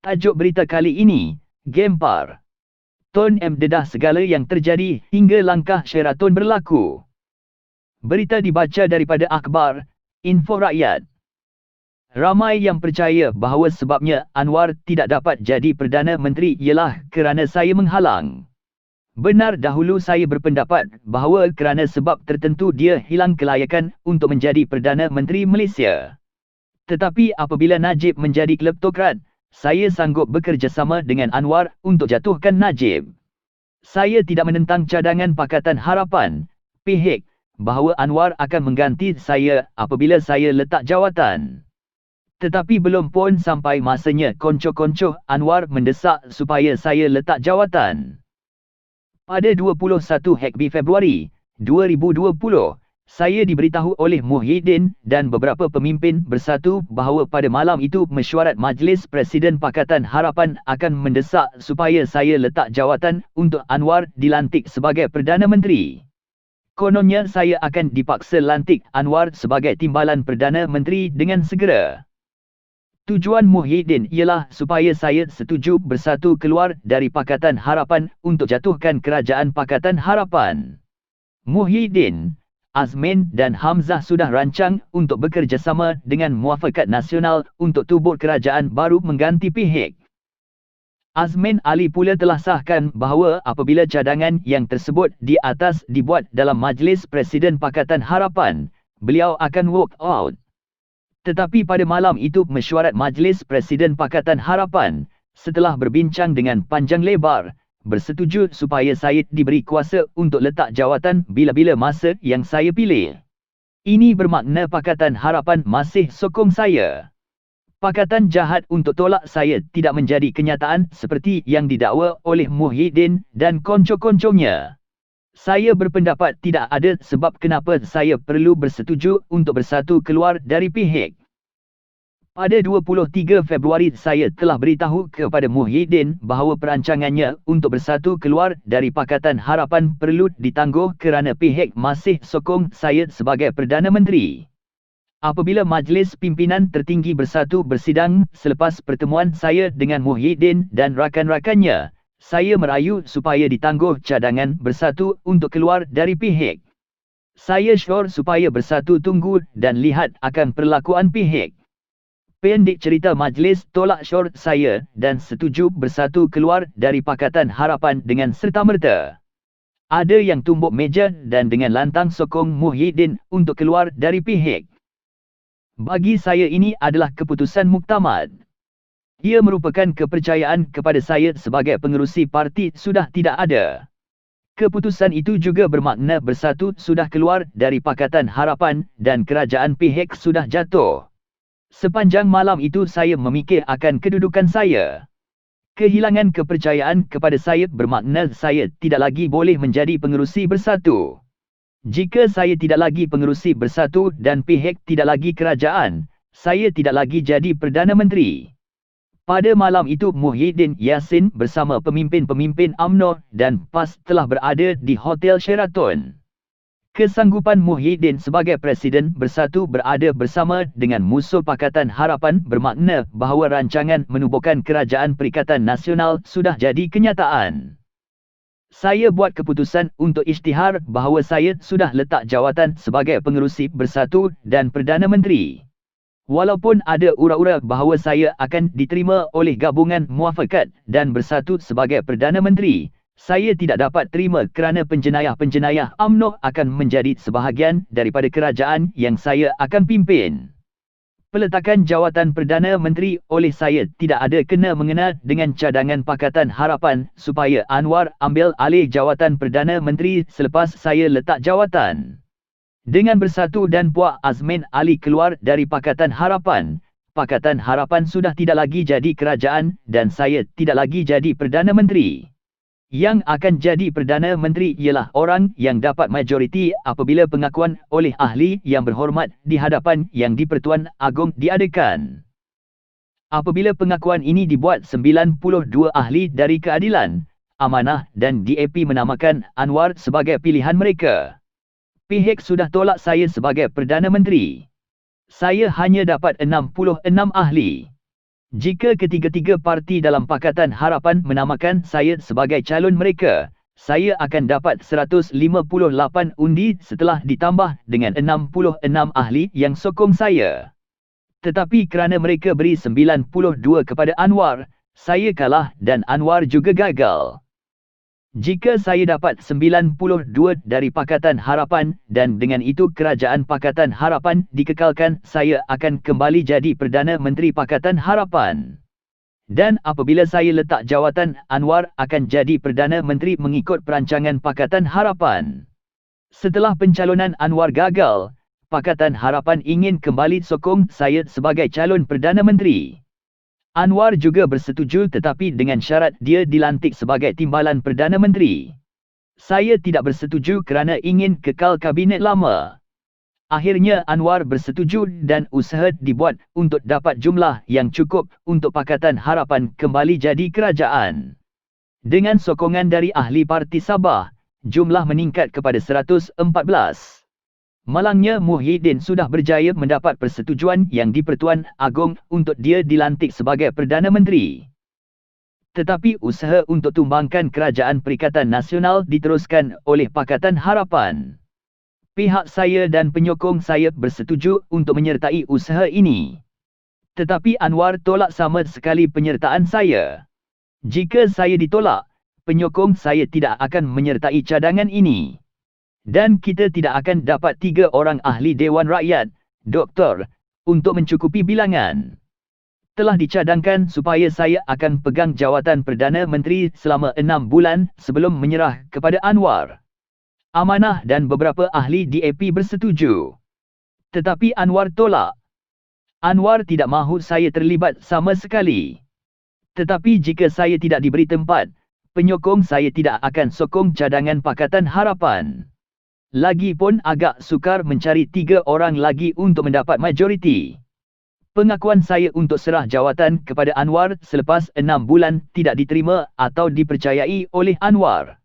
Tajuk berita kali ini, Gempar. Tun M dedah segala yang terjadi hingga langkah Sheraton berlaku. Berita dibaca daripada Akhbar, Info Rakyat. Ramai yang percaya bahawa sebabnya Anwar tidak dapat jadi Perdana Menteri ialah kerana saya menghalang. Benar dahulu saya berpendapat bahawa kerana sebab tertentu dia hilang kelayakan untuk menjadi Perdana Menteri Malaysia. Tetapi apabila Najib menjadi kleptokrat, saya sanggup bekerjasama dengan Anwar untuk jatuhkan Najib. Saya tidak menentang cadangan Pakatan Harapan, PHIK, bahawa Anwar akan mengganti saya apabila saya letak jawatan. Tetapi belum pun sampai masanya koncoh-koncoh Anwar mendesak supaya saya letak jawatan. Pada 21 Februari 2020, saya diberitahu oleh Muhyiddin dan beberapa pemimpin Bersatu bahawa pada malam itu mesyuarat Majlis Presiden Pakatan Harapan akan mendesak supaya saya letak jawatan untuk Anwar dilantik sebagai Perdana Menteri. Kononnya saya akan dipaksa lantik Anwar sebagai timbalan Perdana Menteri dengan segera. Tujuan Muhyiddin ialah supaya saya setuju Bersatu keluar dari Pakatan Harapan untuk jatuhkan kerajaan Pakatan Harapan. Muhyiddin, Azmin dan Hamzah sudah rancang untuk bekerjasama dengan Muafakat Nasional untuk tubuh kerajaan baru mengganti PHIK. Azmin Ali pula telah sahkan bahawa apabila cadangan yang tersebut di atas dibuat dalam Majlis Presiden Pakatan Harapan, beliau akan walk out. Tetapi pada malam itu mesyuarat Majlis Presiden Pakatan Harapan, setelah berbincang dengan panjang lebar, bersetuju supaya saya diberi kuasa untuk letak jawatan bila-bila masa yang saya pilih. Ini bermakna Pakatan Harapan masih sokong saya. Pakatan jahat untuk tolak saya tidak menjadi kenyataan seperti yang didakwa oleh Muhyiddin dan konco-konconya. Saya berpendapat tidak ada sebab kenapa saya perlu bersetuju untuk Bersatu keluar dari PHIK. Pada 23 Februari saya telah beritahu kepada Muhyiddin bahawa perancangannya untuk Bersatu keluar dari Pakatan Harapan perlu ditangguh kerana PHIK masih sokong saya sebagai Perdana Menteri. Apabila Majlis Pimpinan Tertinggi Bersatu bersidang selepas pertemuan saya dengan Muhyiddin dan rakan-rakannya, saya merayu supaya ditangguh cadangan Bersatu untuk keluar dari PHIK. Saya syur supaya Bersatu tunggu dan lihat akan perlakuan PHIK. Pendek cerita, majlis tolak syur saya dan setuju Bersatu keluar dari Pakatan Harapan dengan serta-merta. Ada yang tumbuk meja dan dengan lantang sokong Muhyiddin untuk keluar dari PHIK. Bagi saya ini adalah keputusan muktamad. Ia merupakan kepercayaan kepada saya sebagai pengerusi parti sudah tidak ada. Keputusan itu juga bermakna Bersatu sudah keluar dari Pakatan Harapan dan kerajaan PHIK sudah jatuh. Sepanjang malam itu saya memikir akan kedudukan saya. Kehilangan kepercayaan kepada saya bermakna saya tidak lagi boleh menjadi pengerusi Bersatu. Jika saya tidak lagi pengerusi Bersatu dan PHIK tidak lagi kerajaan, saya tidak lagi jadi Perdana Menteri. Pada malam itu Muhyiddin Yassin bersama pemimpin-pemimpin UMNO dan PAS telah berada di Hotel Sheraton. Kesanggupan Muhyiddin sebagai Presiden Bersatu berada bersama dengan musuh Pakatan Harapan bermakna bahawa rancangan menubuhkan Kerajaan Perikatan Nasional sudah jadi kenyataan. Saya buat keputusan untuk isytihar bahawa saya sudah letak jawatan sebagai pengerusi Bersatu dan Perdana Menteri. Walaupun ada ura-ura bahawa saya akan diterima oleh gabungan Muafakat dan Bersatu sebagai Perdana Menteri, saya tidak dapat terima kerana penjenayah-penjenayah UMNO akan menjadi sebahagian daripada kerajaan yang saya akan pimpin. Peletakan jawatan Perdana Menteri oleh saya tidak ada kena-mengena dengan cadangan Pakatan Harapan supaya Anwar ambil alih jawatan Perdana Menteri selepas saya letak jawatan. Dengan Bersatu dan Puak Azmin Ali keluar dari Pakatan Harapan, Pakatan Harapan sudah tidak lagi jadi kerajaan dan saya tidak lagi jadi Perdana Menteri. Yang akan jadi Perdana Menteri ialah orang yang dapat majoriti apabila pengakuan oleh ahli yang berhormat di hadapan Yang di-Pertuan Agong diadakan. Apabila pengakuan ini dibuat 92 ahli dari Keadilan, Amanah dan DAP menamakan Anwar sebagai pilihan mereka. PHIK sudah tolak saya sebagai Perdana Menteri. Saya hanya dapat 66 ahli. Jika ketiga-tiga parti dalam Pakatan Harapan menamakan saya sebagai calon mereka, saya akan dapat 158 undi setelah ditambah dengan 66 ahli yang sokong saya. Tetapi kerana mereka beri 92 kepada Anwar, saya kalah dan Anwar juga gagal. Jika saya dapat 92 dari Pakatan Harapan dan dengan itu kerajaan Pakatan Harapan dikekalkan, saya akan kembali jadi Perdana Menteri Pakatan Harapan. Dan apabila saya letak jawatan, Anwar akan jadi Perdana Menteri mengikut perancangan Pakatan Harapan. Setelah pencalonan Anwar gagal, Pakatan Harapan ingin kembali sokong saya sebagai calon Perdana Menteri. Anwar juga bersetuju tetapi dengan syarat dia dilantik sebagai timbalan Perdana Menteri. Saya tidak bersetuju kerana ingin kekal kabinet lama. Akhirnya Anwar bersetuju dan usaha dibuat untuk dapat jumlah yang cukup untuk Pakatan Harapan kembali jadi kerajaan. Dengan sokongan dari ahli Parti Sabah, jumlah meningkat kepada 114. Malangnya Muhyiddin sudah berjaya mendapat persetujuan yang di-Pertuan Agong untuk dia dilantik sebagai Perdana Menteri. Tetapi usaha untuk tumbangkan Kerajaan Perikatan Nasional diteruskan oleh Pakatan Harapan. Pihak saya dan penyokong saya bersetuju untuk menyertai usaha ini. Tetapi Anwar tolak sama sekali penyertaan saya. Jika saya ditolak, penyokong saya tidak akan menyertai cadangan ini. Dan kita tidak akan dapat 3 orang ahli Dewan Rakyat, Doktor, untuk mencukupi bilangan. Telah dicadangkan supaya saya akan pegang jawatan Perdana Menteri selama 6 bulan sebelum menyerah kepada Anwar. Amanah dan beberapa ahli DAP bersetuju. Tetapi Anwar tolak. Anwar tidak mahu saya terlibat sama sekali. Tetapi jika saya tidak diberi tempat, penyokong saya tidak akan sokong cadangan Pakatan Harapan. Lagipun agak sukar mencari 3 orang lagi untuk mendapat majoriti. Pengakuan saya untuk serah jawatan kepada Anwar selepas 6 bulan tidak diterima atau dipercayai oleh Anwar.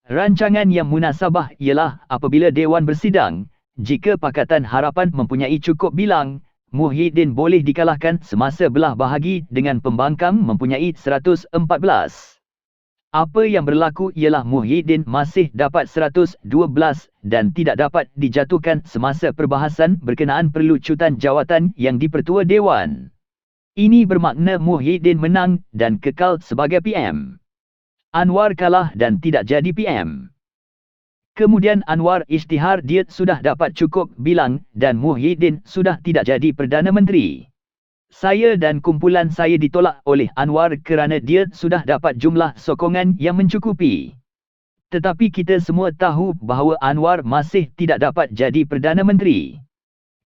Rancangan yang munasabah ialah apabila Dewan bersidang, jika Pakatan Harapan mempunyai cukup bilang, Muhyiddin boleh dikalahkan semasa belah bahagi dengan pembangkang mempunyai 114. Apa yang berlaku ialah Muhyiddin masih dapat 112 dan tidak dapat dijatuhkan semasa perbahasan berkenaan perlucutan jawatan yang di-Pertua Dewan. Ini bermakna Muhyiddin menang dan kekal sebagai PM. Anwar kalah dan tidak jadi PM. Kemudian Anwar isytihar dia sudah dapat cukup bilang dan Muhyiddin sudah tidak jadi Perdana Menteri. Saya dan kumpulan saya ditolak oleh Anwar kerana dia sudah dapat jumlah sokongan yang mencukupi. Tetapi kita semua tahu bahawa Anwar masih tidak dapat jadi Perdana Menteri.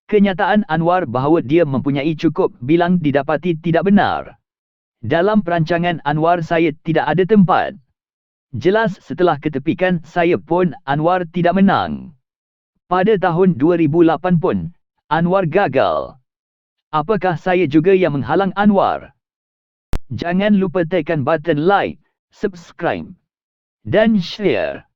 Kenyataan Anwar bahawa dia mempunyai cukup bilang didapati tidak benar. Dalam perancangan Anwar saya tidak ada tempat. Jelas setelah ketepikan saya pun Anwar tidak menang. Pada tahun 2008 pun, Anwar gagal. Apakah saya juga yang menghalang Anwar? Jangan lupa tekan button like, subscribe, dan share.